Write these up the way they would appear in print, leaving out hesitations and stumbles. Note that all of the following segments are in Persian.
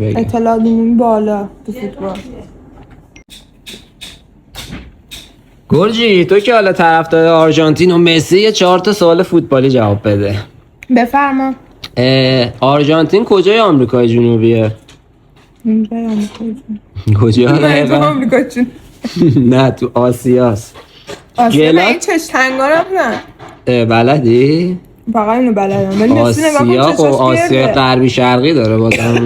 اطلاعمون بالا تو فوتبال. گرجی تو که حالا طرفدار آرژانتین و مسی 4 تا سوال فوتبالی جواب بده. بفرما. آرژانتین کجای آمریکای جنوبیه؟ کجای آمریکای کجا جنوبی؟ آمریکای جنوبی. نه تو آسیاست. آسیا من این چش تنگارم نه. بلدی؟ فقط اینو بلدم ولی نفسی نگاه کن آسیا غربی شرقی داره بازم.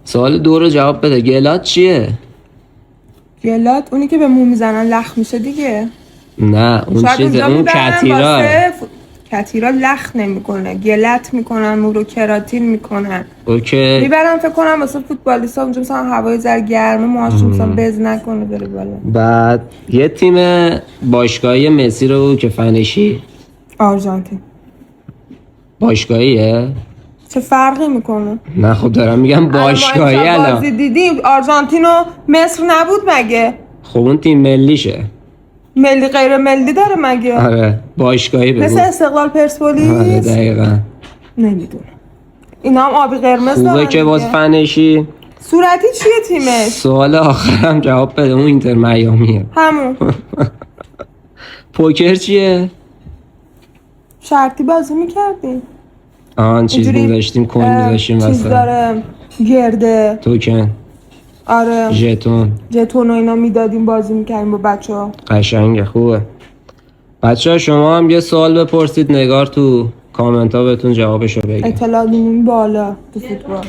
سوال 2 رو جواب بده. گلات چیه؟ گلات اونی که به مو میزنن لخ میشه دیگه. نه اون چیزه، اون کتیرا. کتیرا لخ نمیکنه، گلت میکنن، مو رو کراتین میکنن. اوکی. میبرم فکر کنم واسه فوتبالیستا اونجا مثلا هوای زر گرمه موهاشون مثلا بز نکنه بره بالا. بعد یه تیم باشگاهی مسی رو که فنشی؟ آرژانتین. باشگاهیه؟ چه فرقی میکنه؟ نه خب دارم میگم باشگاهی. الان بازی دیدیم آرژانتین و مصر نبود مگه؟ خب اون تیم ملیشه. ملی غیر ملی داره مگه؟ آره باشگاهی بگو. مثل استقلال پرسپولیس. آره دقیقاً. نمیدونم. اینا هم آبی قرمز دارن. خوبه که باز فنشی. صورتی چیه تیمش؟ سوال آخرم جواب بده. اون اینتر میامیه. همون. پوکر چیه؟ شرطی بازی میکردیم. چیز میذاشتیم، کوین میذاشتیم واسه. چیز داره گرده. توکن. آره. ژتون و اینا میدادیم بازی میکردیم با بچه‌ها. قشنگه خوبه. بچه‌ها شما هم یه سوال بپرسید، نگار تو کامنت ها بهتون جوابشو بگه. اطلاعمون بالا تو فوتبال.